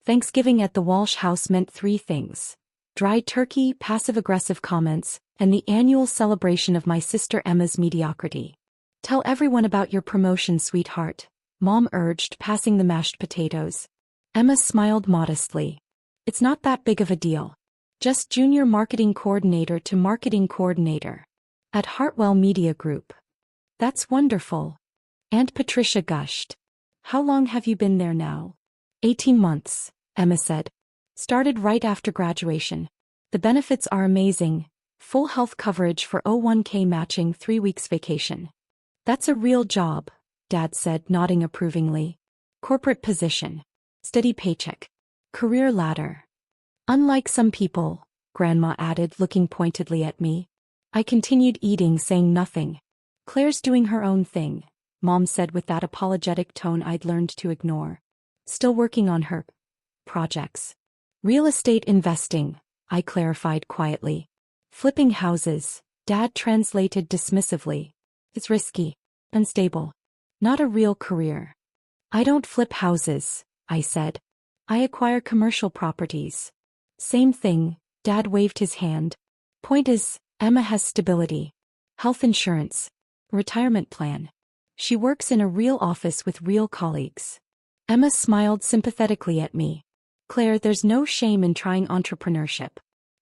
Thanksgiving at the Walsh house meant three things: dry turkey, passive-aggressive comments, and the annual celebration of my sister Emma's mediocrity. "Tell everyone about your promotion, sweetheart," Mom urged, passing the mashed potatoes. Emma smiled modestly. "It's not that big of a deal. Just junior marketing coordinator to marketing coordinator. At Hartwell Media Group." "That's wonderful." Aunt Patricia gushed. "How long have you been there now?" 18 months, Emma said. "Started right after graduation. The benefits are amazing. Full health coverage for 401k matching, 3 weeks vacation." "That's a real job," Dad said, nodding approvingly. "Corporate position. Steady paycheck. Career ladder." "Unlike some people," Grandma added, looking pointedly at me. I continued eating, saying nothing. "Claire's doing her own thing," Mom said with that apologetic tone I'd learned to ignore. "Still working on her projects. Real estate investing," I clarified quietly. "Flipping houses," Dad translated dismissively. "It's risky. Unstable. Not a real career." "I don't flip houses," I said. "I acquire commercial properties." "Same thing," Dad waved his hand. "Point is, Emma has stability. Health insurance. Retirement plan. She works in a real office with real colleagues." Emma smiled sympathetically at me. "Claire, there's no shame in trying entrepreneurship.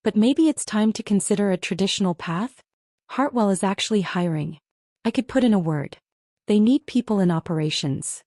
But maybe it's time to consider a traditional path? Hartwell is actually hiring. I could put in a word. They need people in operations."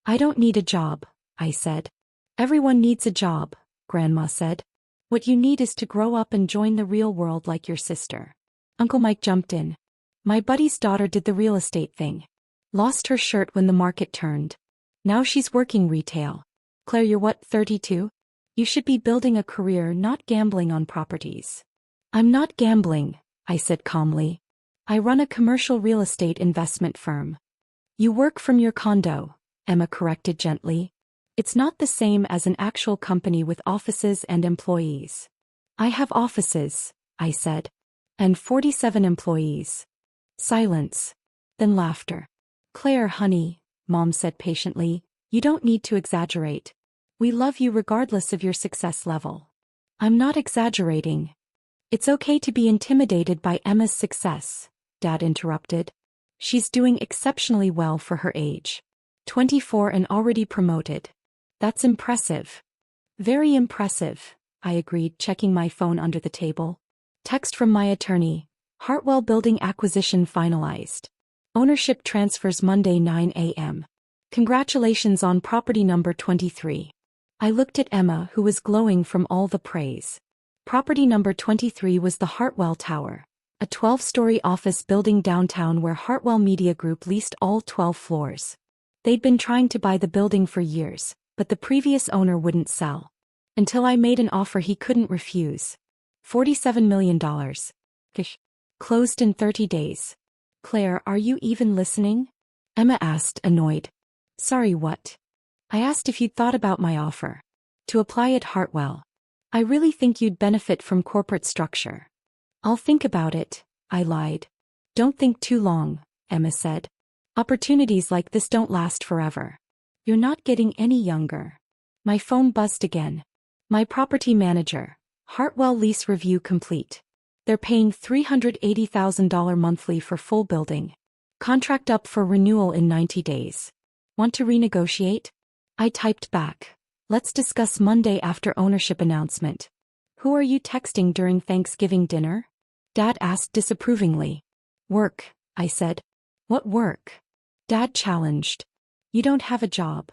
"I don't need a job," I said. "Everyone needs a job," Grandma said. "What you need is to grow up and join the real world like your sister." Uncle Mike jumped in. "My buddy's daughter did the real estate thing. Lost her shirt when the market turned. Now she's working retail. Claire, you're what, 32? You should be building a career, not gambling on properties." "I'm not gambling," I said calmly. "I run a commercial real estate investment firm." "You work from your condo," Emma corrected gently. "It's not the same as an actual company with offices and employees." "I have offices," I said. "And 47 employees." Silence. Then laughter. "Claire, honey," Mom said patiently, "you don't need to exaggerate. We love you regardless of your success level." "I'm not exaggerating." "It's okay to be intimidated by Emma's success," Dad interrupted. "She's doing exceptionally well for her age. 24 and already promoted. That's impressive." "Very impressive," I agreed, checking my phone under the table. Text from my attorney. "Hartwell building acquisition finalized. Ownership transfers Monday 9 a.m. Congratulations on property number 23. I looked at Emma, who was glowing from all the praise. Property number 23 was the Hartwell Tower, a 12-story office building downtown where Hartwell Media Group leased all 12 floors. They'd been trying to buy the building for years, but the previous owner wouldn't sell. Until I made an offer he couldn't refuse. $47 million. Closed in 30 days. "Claire, are you even listening?" Emma asked, annoyed. "Sorry, what?" "I asked if you'd thought about my offer. To apply at Hartwell. I really think you'd benefit from corporate structure." "I'll think about it," I lied. "Don't think too long," Emma said. "Opportunities like this don't last forever. You're not getting any younger." My phone buzzed again. "My property manager. Hartwell lease review complete. They're paying $380,000 monthly for full building. Contract up for renewal in 90 days. Want to renegotiate?" I typed back. "Let's discuss Monday after ownership announcement." "Who are you texting during Thanksgiving dinner?" Dad asked disapprovingly. "Work," I said. "What work?" Dad challenged. "You don't have a job."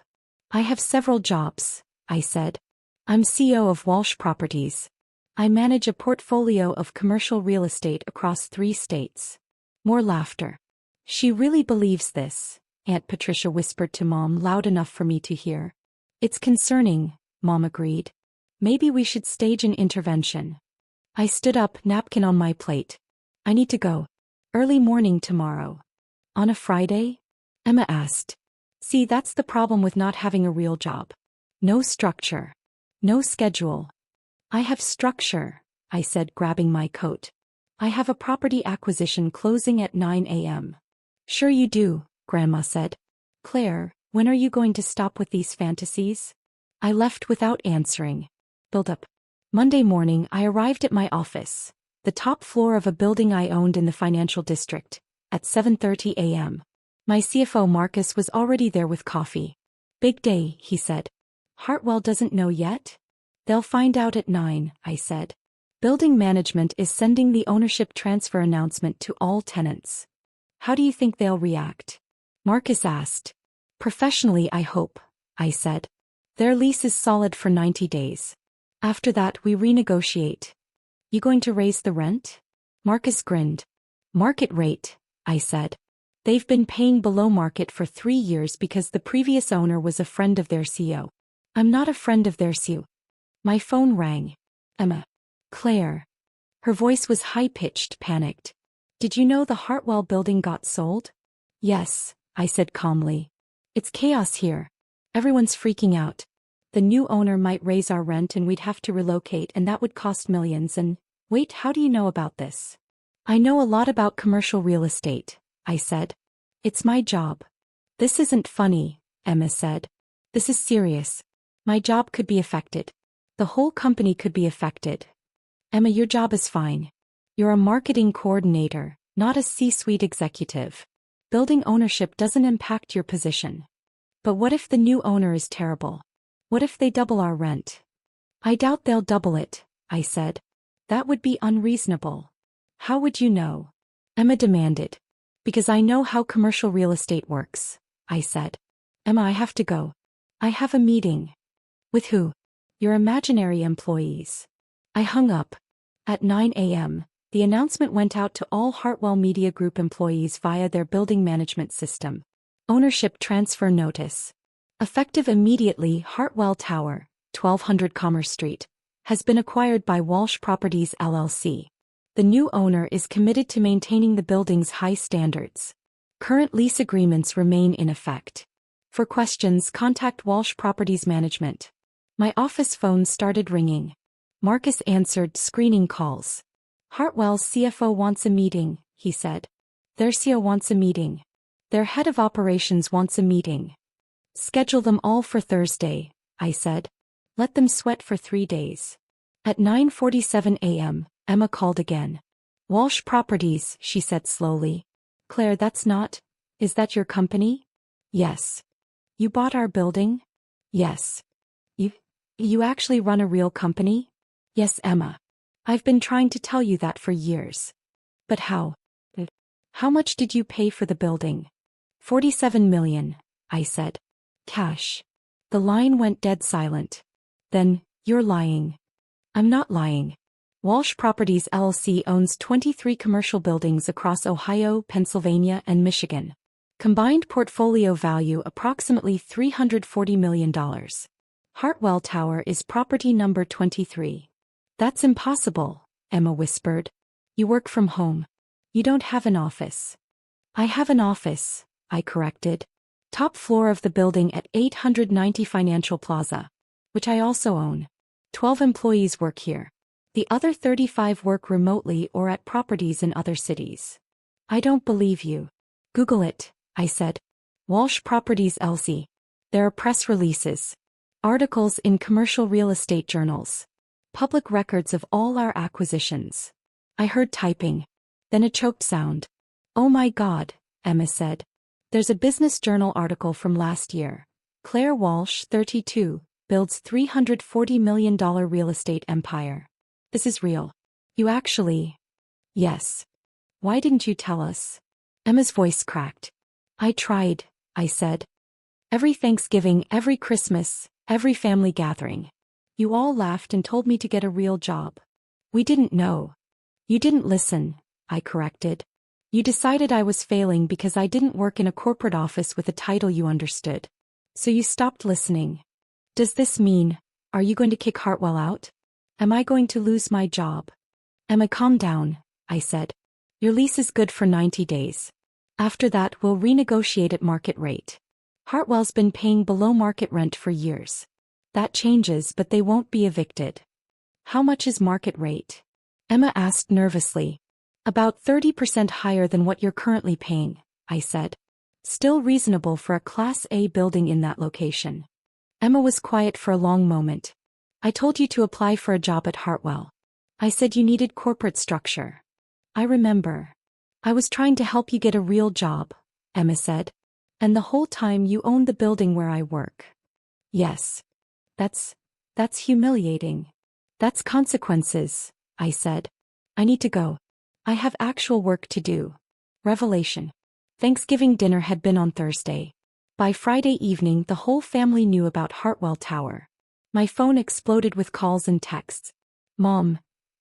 "I have several jobs," I said. "I'm CEO of Walsh Properties. I manage a portfolio of commercial real estate across 3 states. More laughter. "She really believes this," Aunt Patricia whispered to Mom, loud enough for me to hear. "It's concerning," Mom agreed. "Maybe we should stage an intervention." I stood up, napkin on my plate. "I need to go. Early morning tomorrow." "On a Friday?" Emma asked. "See, that's the problem with not having a real job. No structure. No schedule." "I have structure," I said, grabbing my coat. "I have a property acquisition closing at 9 a.m. "Sure you do," Grandma said. "Claire, when are you going to stop with these fantasies?" I left without answering. Build up. Monday morning, I arrived at my office, the top floor of a building I owned in the financial district, at 7:30 a.m. My CFO Marcus was already there with coffee. Big day, he said. Hartwell doesn't know yet? They'll find out at 9, I said. Building management is sending the ownership transfer announcement to all tenants. How do you think they'll react? Marcus asked. Professionally, I hope, I said. Their lease is solid for 90 days. After that, we renegotiate. You going to raise the rent? Marcus grinned. Market rate, I said. They've been paying below market for 3 years because the previous owner was a friend of their CEO. I'm not a friend of their CEO. My phone rang. Emma. Claire. Her voice was high-pitched, panicked. Did you know the Hartwell building got sold? Yes, I said calmly. It's chaos here. Everyone's freaking out. The new owner might raise our rent and we'd have to relocate and that would cost millions and... Wait, how do you know about this? I know a lot about commercial real estate, I said. It's my job. This isn't funny, Emma said. This is serious. My job could be affected. The whole company could be affected. Emma, your job is fine. You're a marketing coordinator, not a C-suite executive. Building ownership doesn't impact your position. But what if the new owner is terrible? What if they double our rent? I doubt they'll double it, I said. That would be unreasonable. How would you know? Emma demanded. Because I know how commercial real estate works, I said. Emma, I have to go. I have a meeting. With who? Your imaginary employees. I hung up. At 9 a.m., the announcement went out to all Hartwell Media Group employees via their building management system. Ownership transfer notice. Effective immediately, Hartwell Tower, 1200 Commerce Street, has been acquired by Walsh Properties LLC. The new owner is committed to maintaining the building's high standards. Current lease agreements remain in effect. For questions, contact Walsh Properties Management. My office phone started ringing. Marcus answered screening calls. Hartwell's CFO wants a meeting, he said. Their CEO wants a meeting. Their head of operations wants a meeting. Schedule them all for Thursday, I said. Let them sweat for 3 days. At 9:47 a.m., Emma called again. Walsh Properties, she said slowly. Claire, that's not... Is that your company? Yes. You bought our building? Yes. You actually run a real company? Yes, Emma. I've been trying to tell you that for years. But how? How much did you pay for the building? 47 million, I said. Cash. The line went dead silent. Then, you're lying. I'm not lying. Walsh Properties LLC owns 23 commercial buildings across Ohio, Pennsylvania, and Michigan. Combined portfolio value approximately $340 million. Hartwell Tower is property number 23. That's impossible, Emma whispered. You work from home. You don't have an office. I have an office, I corrected. Top floor of the building at 890 Financial Plaza, which I also own. 12 employees work here. The other 35 work remotely or at properties in other cities. I don't believe you. Google it, I said. Walsh Properties LC. There are press releases. Articles in commercial real estate journals. Public records of all our acquisitions. I heard typing. Then a choked sound. Oh my God, Emma said. There's a Business Journal article from last year. Claire Walsh, 32, builds $340 million real estate empire. This is real. You actually... Yes. Why didn't you tell us? Emma's voice cracked. I tried, I said. Every Thanksgiving, every Christmas, every family gathering. You all laughed and told me to get a real job. We didn't know. You didn't listen, I corrected. You decided I was failing because I didn't work in a corporate office with a title you understood. So you stopped listening. Does this mean, are you going to kick Hartwell out? Am I going to lose my job? Emma, calm down, I said. Your lease is good for 90 days. After that, we'll renegotiate at market rate. Hartwell's been paying below market rent for years. That changes, but they won't be evicted. How much is market rate? Emma asked nervously. About 30% higher than what you're currently paying, I said. Still reasonable for a Class A building in that location. Emma was quiet for a long moment. I told you to apply for a job at Hartwell. I said you needed corporate structure. I remember. I was trying to help you get a real job, Emma said. And the whole time you owned the building where I work. Yes. That's humiliating. That's consequences, I said. I need to go. I have actual work to do. Revelation. Thanksgiving dinner had been on Thursday. By Friday evening, the whole family knew about Hartwell Tower. My phone exploded with calls and texts. Mom,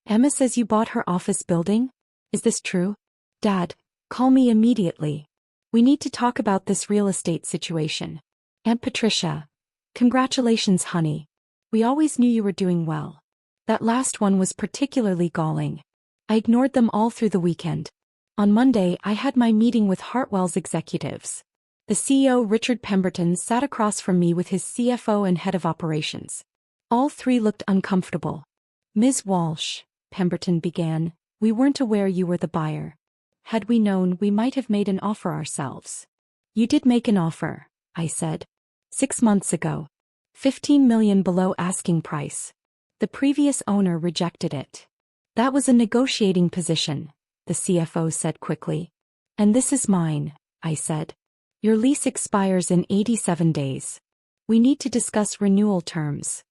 Emma says you bought her office building? Is this true? Dad, call me immediately. We need to talk about this real estate situation. Aunt Patricia, congratulations, honey. We always knew you were doing well. That last one was particularly galling. I ignored them all through the weekend. On Monday, I had my meeting with Hartwell's executives. The CEO, Richard Pemberton, sat across from me with his CFO and head of operations. All three looked uncomfortable. Ms. Walsh, Pemberton began, we weren't aware you were the buyer. Had we known, we might have made an offer ourselves. You did make an offer, I said. 6 months ago. $15 million below asking price. The previous owner rejected it. That was a negotiating position, the CFO said quickly. And this is mine, I said. Your lease expires in 87 days. We need to discuss renewal terms.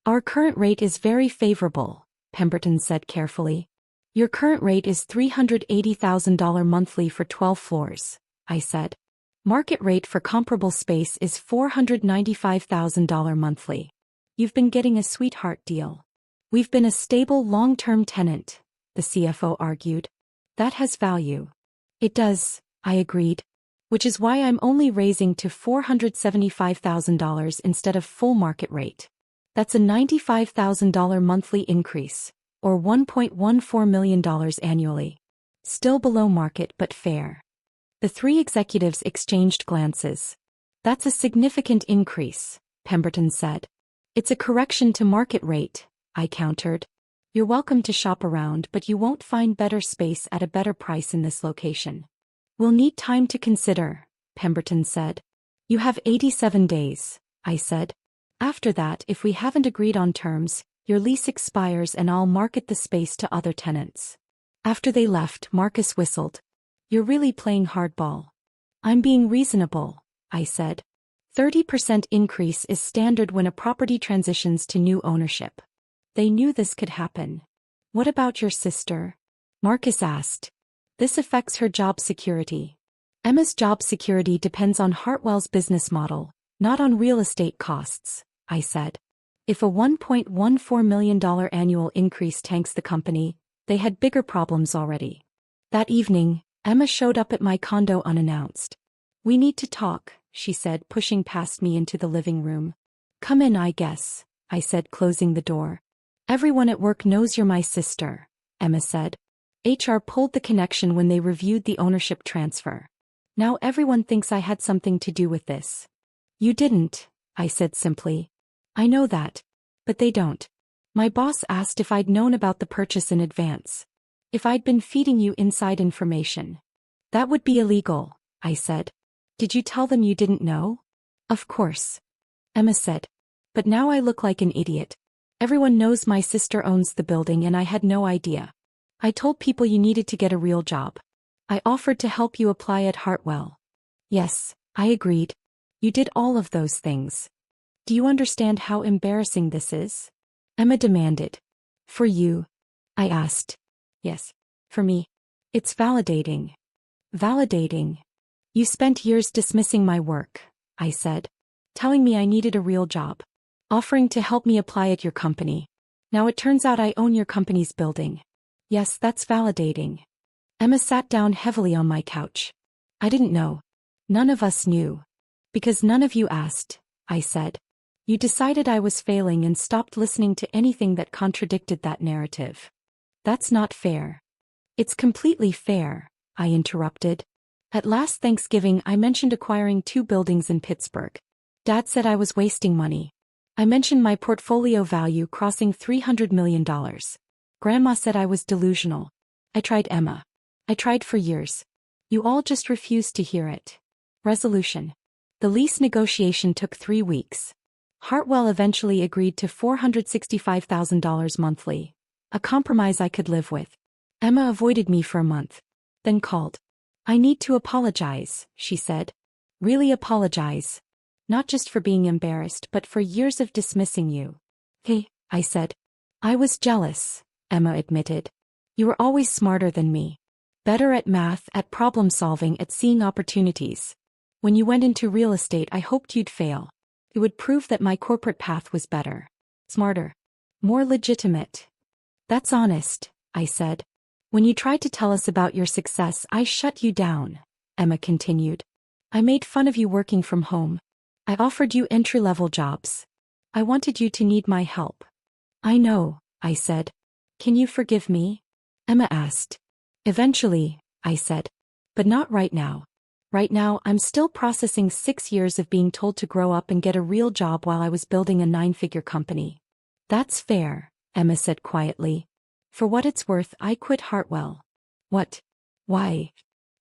Our current rate is very favorable, Pemberton said carefully. Your current rate is $380,000 monthly for 12 floors, I said. Market rate for comparable space is $495,000 monthly. You've been getting a sweetheart deal. We've been a stable long-term tenant, the CFO argued. That has value. It does, I agreed. Which is why I'm only raising to $475,000 instead of full market rate. That's a $95,000 monthly increase, or $1.14 million annually. Still below market but fair. The three executives exchanged glances. That's a significant increase, Pemberton said. It's a correction to market rate, I countered. You're welcome to shop around, but you won't find better space at a better price in this location. We'll need time to consider, Pemberton said. You have 87 days, I said. After that, if we haven't agreed on terms, your lease expires and I'll market the space to other tenants. After they left, Marcus whistled. You're really playing hardball. I'm being reasonable, I said. 30% increase is standard when a property transitions to new ownership. They knew this could happen. What about your sister? Marcus asked. This affects her job security. Emma's job security depends on Hartwell's business model, not on real estate costs, I said. If a $1.14 million annual increase tanks the company, they had bigger problems already. That evening, Emma showed up at my condo unannounced. We need to talk, she said, pushing past me into the living room. Come in, I guess, I said, closing the door. Everyone at work knows you're my sister, Emma said. HR pulled the connection when they reviewed the ownership transfer. Now everyone thinks I had something to do with this. You didn't, I said simply. I know that. But they don't. My boss asked if I'd known about the purchase in advance. If I'd been feeding you inside information. That would be illegal, I said. Did you tell them you didn't know? Of course. Emma said. But now I look like an idiot. Everyone knows my sister owns the building and I had no idea. I told people you needed to get a real job. I offered to help you apply at Hartwell. Yes, I agreed. You did all of those things. Do you understand how embarrassing this is? Emma demanded. For you? I asked. Yes, for me. It's validating. Validating. You spent years dismissing my work, I said. Telling me I needed a real job. Offering to help me apply at your company. Now it turns out I own your company's building. Yes, that's validating. Emma sat down heavily on my couch. I didn't know. None of us knew. Because none of you asked, I said. You decided I was failing and stopped listening to anything that contradicted that narrative. That's not fair. It's completely fair, I interrupted. At last Thanksgiving I mentioned acquiring 2 buildings in Pittsburgh. Dad said I was wasting money. I mentioned my portfolio value crossing $300 million. Grandma said I was delusional. I tried Emma. I tried for years. You all just refused to hear it. Resolution. The lease negotiation took 3 weeks. Hartwell eventually agreed to $465,000 monthly, a compromise I could live with. Emma avoided me for a month, then called. I need to apologize, she said. Really apologize. Not just for being embarrassed but for years of dismissing you. Hey, I said. I was jealous, Emma admitted. You were always smarter than me. Better at math, at problem solving, at seeing opportunities. When you went into real estate, I hoped you'd fail. It would prove that my corporate path was better. Smarter. More legitimate. That's honest, I said. When you tried to tell us about your success, I shut you down, Emma continued. I made fun of you working from home. I offered you entry-level jobs. I wanted you to need my help. I know, I said. Can you forgive me? Emma asked. Eventually, I said. But not right now. Right now, I'm still processing 6 years of being told to grow up and get a real job while I was building a 9-figure company. That's fair, Emma said quietly. For what it's worth, I quit Hartwell. What? Why?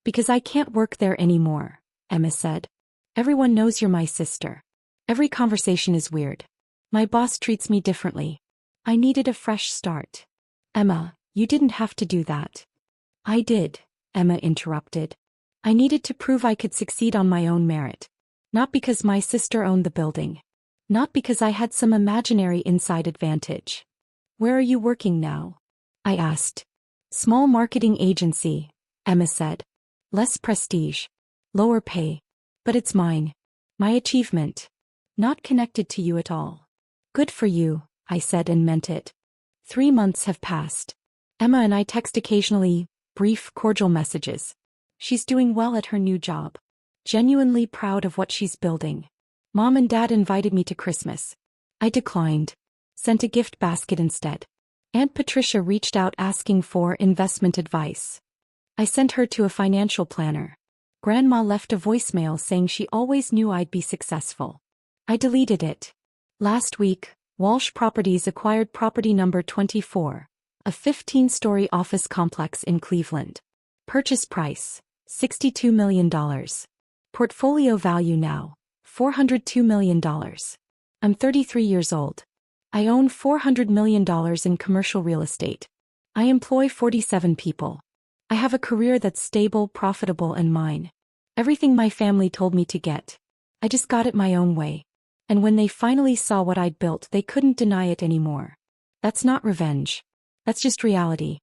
Because I can't work there anymore, Emma said. Everyone knows you're my sister. Every conversation is weird. My boss treats me differently. I needed a fresh start. Emma, you didn't have to do that. I did, Emma interrupted. I needed to prove I could succeed on my own merit. Not because my sister owned the building. Not because I had some imaginary inside advantage. Where are you working now? I asked. Small marketing agency, Emma said. Less prestige. Lower pay. But it's mine. My achievement. Not connected to you at all. Good for you, I said and meant it. 3 months have passed. Emma and I text occasionally, brief, cordial messages. She's doing well at her new job. Genuinely proud of what she's building. Mom and Dad invited me to Christmas. I declined. Sent a gift basket instead. Aunt Patricia reached out asking for investment advice. I sent her to a financial planner. Grandma left a voicemail saying she always knew I'd be successful. I deleted it. Last week, Walsh Properties acquired property number 24, a 15-story office complex in Cleveland. Purchase price, $62 million. Portfolio value now, $402 million. I'm 33 years old. I own $400 million in commercial real estate. I employ 47 people. I have a career that's stable, profitable, and mine. Everything my family told me to get. I just got it my own way. And when they finally saw what I'd built, they couldn't deny it anymore. That's not revenge. That's just reality.